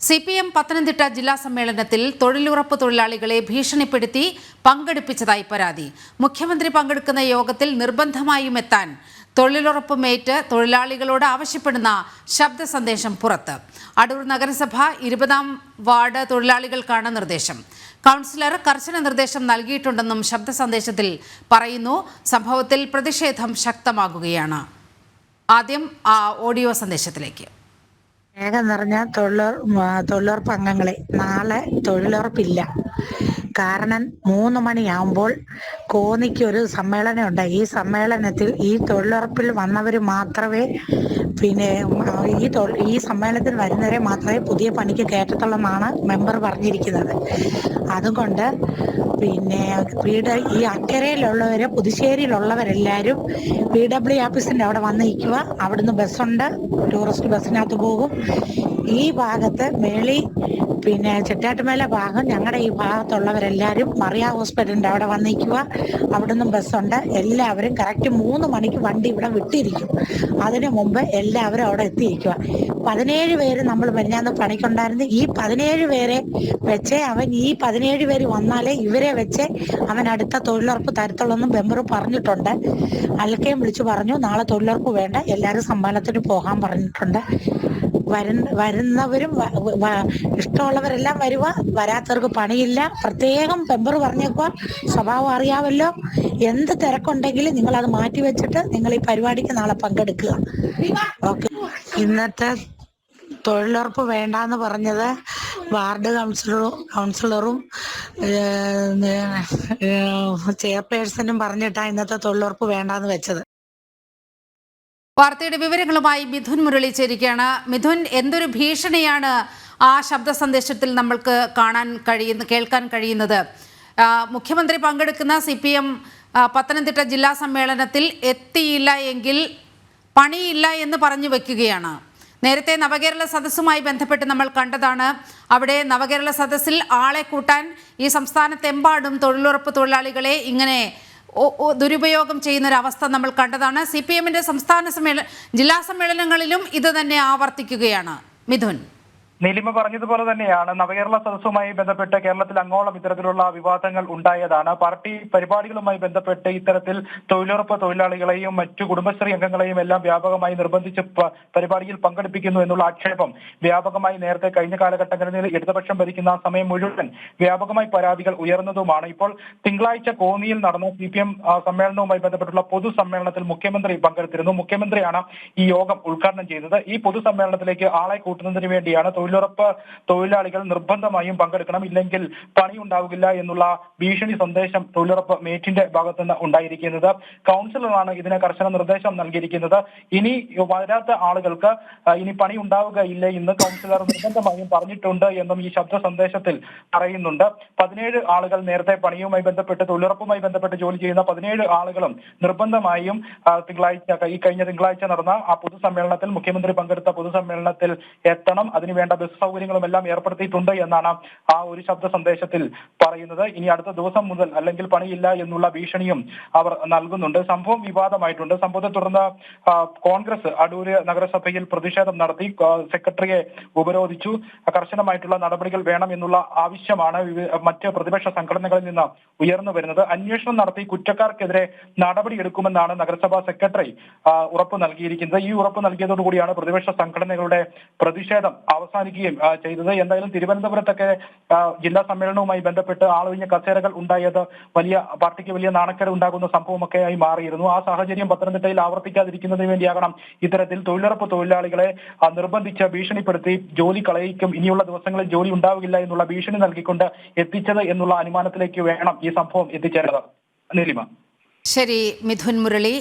CPM Pathanamthitta ജില്ലാ സമ്മേളനത്തിൽ തൊഴിലുറപ്പ് തൊഴിലാളികളെ ഭീഷണിപ്പെടുത്തി പങ്കെടുപ്പിച്ചതായി പരാതി. മുഖ്യമന്ത്രി പങ്കെടുക്കുന്ന യോഗത്തിൽ നിർബന്ധമായും എത്താൻ തൊഴിലുറപ്പ് മേറ്റ് തൊഴിലാളികളോട് ആവശ്യപ്പെടുന്ന ശബ്ദ സന്ദേശം പുറത്ത്. അടൂർ നഗരസഭ 20-ാം വാർഡ് തൊഴിലാളികൾക്കാണ് നിർദ്ദേശം. കൗൺസിലർ കർശന നിർദ്ദേശം നൽകിയിട്ടുണ്ടെന്നും ശബ്ദ സന്ദേശത്തിൽ പറയുന്നു. സംഭവത്തിൽ പ്രതിഷേധം ശക്തമാകുകയാണ്. ആദ്യം ഓഡിയോ സന്ദേശത്തിലേക്ക്. വേഗം നിറഞ്ഞ തൊഴിലുറപ്പ് അംഗങ്ങളെ, നാളെ തൊഴിലുറപ്പില്ല. കാരണം 3 മണിയാകുമ്പോൾ കോന്നിക്കൊരു സമ്മേളനം ഉണ്ട്. ഈ സമ്മേളനത്തിൽ ഈ തൊഴിലുറപ്പിൽ വന്നവർ മാത്രമേ ഈ സമ്മേളനത്തിൽ വരുന്നവരെ മാത്രമേ പുതിയ പണിക്ക് കയറ്റത്തുള്ളെന്നാണ് മെമ്പർ പറഞ്ഞിരിക്കുന്നത്. അതുകൊണ്ട് ഈ അക്കരയിലുള്ളവര്, പുതുശ്ശേരിയിലുള്ളവരെല്ലാവരും PW ഓഫീസിന്റെ അവിടെ വന്ന് നിൽക്കുക. അവിടുന്ന് ബസ്സുണ്ട്, ടൂറിസ്റ്റ് ബസ്സിനകത്ത് പോകും. ഈ ഭാഗത്ത് മേളി ചെട്ടാട്ടുമേല ഭാഗം, ഞങ്ങളുടെ ഈ ഭാഗത്തുള്ളവരെല്ലാവരും മറിയ ഹോസ്പിറ്റലിൻ്റെ അവിടെ വന്ന് നിൽക്കുക. അവിടുന്ന് ബസ്സുണ്ട്. എല്ലാവരും കറക്റ്റ് 3 മണിക്ക് വണ്ടി ഇവിടെ വിട്ടിരിക്കും. അതിനു മുമ്പ് എല്ലാവരും അവിടെ എത്തിയിരിക്കുക. 17 പേര് നമ്മൾ മെഞ്ഞാന്ന് പണിക്കുണ്ടായിരുന്നു. ഈ 17 പേരെ വെച്ച് ഈ 17 പേര് വന്നാലേ ഇവരെ വെച്ച് അവൻ അടുത്ത തൊഴിലുറപ്പ് തരത്തുള്ളെന്നും മെമ്പർ പറഞ്ഞിട്ടുണ്ട്. അൽക്കയും വിളിച്ചു പറഞ്ഞു നാളെ തൊഴിലുറപ്പ് വേണ്ട, എല്ലാവരും സമ്മേളനത്തിന് പോകാൻ പറഞ്ഞിട്ടുണ്ട്. വരുന്നവരും ഇഷ്ടമുള്ളവരെല്ലാം വരുക, വരാത്തവർക്ക് പണിയില്ല. പ്രത്യേകം മെമ്പർ പറഞ്ഞേക്കുക, സ്വഭാവം അറിയാമല്ലോ. എന്ത് തിരക്കുണ്ടെങ്കിലും നിങ്ങൾ അത് മാറ്റി വെച്ചിട്ട് നിങ്ങൾ ഈ പരിപാടിക്ക് നാളെ പങ്കെടുക്കുക. ഓക്കെ. ഇന്നത്തെ തൊഴിലുറപ്പ് വേണ്ടാന്ന് പറഞ്ഞത് വാർഡ് കൗൺസിലറും ചെയർപേഴ്സണും പറഞ്ഞിട്ടാണ് ഇന്നത്തെ തൊഴിലുറപ്പ് വേണ്ടാന്ന് വെച്ചത്. വാർത്തയുടെ വിവരങ്ങളുമായി മിഥുൻ മുരളി ചേരുകയാണ്. മിഥുൻ, എന്തൊരു ഭീഷണിയാണ് ആ ശബ്ദ സന്ദേശത്തിൽ നമ്മൾക്ക് കേൾക്കാൻ കഴിയുന്നത്? മുഖ്യമന്ത്രി പങ്കെടുക്കുന്ന CPM പത്തനംതിട്ട ജില്ലാ സമ്മേളനത്തിൽ എത്തിയില്ല എങ്കിൽ പണിയില്ല എന്ന് പറഞ്ഞു വെക്കുകയാണ്. നേരത്തെ നവകേരള സദസ്സുമായി ബന്ധപ്പെട്ട് നമ്മൾ കണ്ടതാണ്. അവിടെ നവകേരള സദസ്സിൽ ആളെ കൂട്ടാൻ ഈ സംസ്ഥാനത്തെമ്പാടും തൊഴിലുറപ്പ് തൊഴിലാളികളെ ഇങ്ങനെ ദുരുപയോഗം ചെയ്യുന്നൊരവസ്ഥ നമ്മൾ കണ്ടതാണ്. CPMന്റെ ജില്ലാ സമ്മേളനങ്ങളിലും ഇത് തന്നെ ആവർത്തിക്കുകയാണ്. മിഥുൻ, നീലിമ പറഞ്ഞതുപോലെ തന്നെയാണ് നവകേരള സദസ്സുമായി ബന്ധപ്പെട്ട് കേരളത്തിൽ അങ്ങോളം ഇത്തരത്തിലുള്ള വിവാദങ്ങൾ ഉണ്ടായതാണ്. പാർട്ടി പരിപാടികളുമായി ബന്ധപ്പെട്ട് ഇത്തരത്തിൽ തൊഴിലുറപ്പ് തൊഴിലാളികളെയും മറ്റു കുടുംബശ്രീ അംഗങ്ങളെയും എല്ലാം വ്യാപകമായി നിർബന്ധിച്ച് പരിപാടിയിൽ പങ്കെടുപ്പിക്കുന്നു എന്നുള്ള ആക്ഷേപം വ്യാപകമായി നേരത്തെ കഴിഞ്ഞ കാലഘട്ടങ്ങളിൽ ഇടതുപക്ഷം ഭരിക്കുന്ന സമയം മുഴുവൻ വ്യാപകമായി പരാതികൾ ഉയർന്നതുമാണ്. ഇപ്പോൾ തിങ്കളാഴ്ച കോന്നിയിൽ നടന്ന CPM സമ്മേളനവുമായി ബന്ധപ്പെട്ടുള്ള പൊതുസമ്മേളനത്തിൽ മുഖ്യമന്ത്രി പങ്കെടുത്തിരുന്നു. മുഖ്യമന്ത്രിയാണ് ഈ യോഗം ഉദ്ഘാടനം ചെയ്തത്. ഈ പൊതുസമ്മേളനത്തിലേക്ക് ആളെ കൂട്ടുന്നതിന് വേണ്ടിയാണ് തൊഴിലുറപ്പ് തൊഴിലാളികൾ നിർബന്ധമായും പങ്കെടുക്കണം, ഇല്ലെങ്കിൽ പണിയുണ്ടാവില്ല എന്നുള്ള ഭീഷണി സന്ദേശം തൊഴിലുറപ്പ് മേറ്റിന്റെ ഭാഗത്തു നിന്ന് ഉണ്ടായിരിക്കുന്നത്. കൗൺസിലറാണ് ഇതിന് കർശന നിർദ്ദേശം നൽകിയിരിക്കുന്നത്. ഇനി വരാത്ത ആളുകൾക്ക് ഇനി പണി ഉണ്ടാവുകയില്ല എന്ന് കൗൺസിലർ നിർബന്ധമായും പറഞ്ഞിട്ടുണ്ട് എന്നും ഈ ശബ്ദ സന്ദേശത്തിൽ പറയുന്നുണ്ട്. 17 ആളുകൾ നേരത്തെ പണിയുമായി ബന്ധപ്പെട്ട് തൊഴിലുറപ്പുമായി ബന്ധപ്പെട്ട് ജോലി ചെയ്യുന്ന 17 ആളുകളും നിർബന്ധമായും കഴിഞ്ഞ തിങ്കളാഴ്ച നടന്ന ആ പൊതുസമ്മേളനത്തിൽ, മുഖ്യമന്ത്രി പങ്കെടുത്ത പൊതുസമ്മേളനത്തിൽ എത്തണം. അതിനുവേണ്ട ബസ് സൗകര്യങ്ങളും എല്ലാം ഏർപ്പെടുത്തിയിട്ടുണ്ട് എന്നാണ് ആ ഒരു ശബ്ദ സന്ദേശത്തിൽ പറയുന്നത്. ഇനി അടുത്ത ദിവസം മുതൽ അല്ലെങ്കിൽ പണിയില്ല എന്നുള്ള ഭീഷണിയും അവർ നൽകുന്നുണ്ട്. സംഭവം വിവാദമായിട്ടുണ്ട്. സംഭവത്തെ തുടർന്ന് കോൺഗ്രസ് അടൂര് നഗരസഭയിൽ പ്രതിഷേധം നടത്തി, സെക്രട്ടറിയെ ഉപരോധിച്ചു. കർശനമായിട്ടുള്ള നടപടികൾ വേണം എന്നുള്ള ആവശ്യമാണ് മറ്റ് പ്രതിപക്ഷ സംഘടനകളിൽ നിന്ന് ഉയർന്നു വരുന്നത്. അന്വേഷണം നടത്തി കുറ്റക്കാർക്കെതിരെ നടപടിയെടുക്കുമെന്നാണ് നഗരസഭാ സെക്രട്ടറി ഉറപ്പ് നൽകിയിരിക്കുന്നത്. ഈ ഉറപ്പ് നൽകിയതോടുകൂടിയാണ് പ്രതിപക്ഷ സംഘടനകളുടെ പ്രതിഷേധം അവസാനിക്കുകയും ചെയ്തത്. എന്തായാലും തിരുവനന്തപുരത്തൊക്കെ ജില്ലാ സമ്മേളനവുമായി ബന്ധപ്പെട്ട് ആളൊഴിഞ്ഞ കസേരകൾ ഉണ്ടായത് പാർട്ടിക്ക് വലിയ നാണക്കേട് ഉണ്ടാകുന്ന സംഭവമൊക്കെ ആയി മാറിയിരുന്നു. ആ സാഹചര്യം പത്തനംതിട്ടയിൽ ആവർത്തിക്കാതിരിക്കുന്നതിന് വേണ്ടിയാകണം ഇത്തരത്തിൽ തൊഴിലുറപ്പ് തൊഴിലാളികളെ നിർബന്ധിച്ച് ഭീഷണിപ്പെടുത്തി ജോലി കളയിക്കും, ഇനിയുള്ള ദിവസങ്ങളിൽ ജോലി ഉണ്ടാവില്ല എന്നുള്ള ഭീഷണി നൽകിക്കൊണ്ട് എത്തിച്ചത് എന്നുള്ള അനുമാനത്തിലേക്ക് വേണം ഈ സംഭവം എത്തിച്ചേരുന്നത്. നീലിമ. ശരി, മിഥുൻ മുരളി.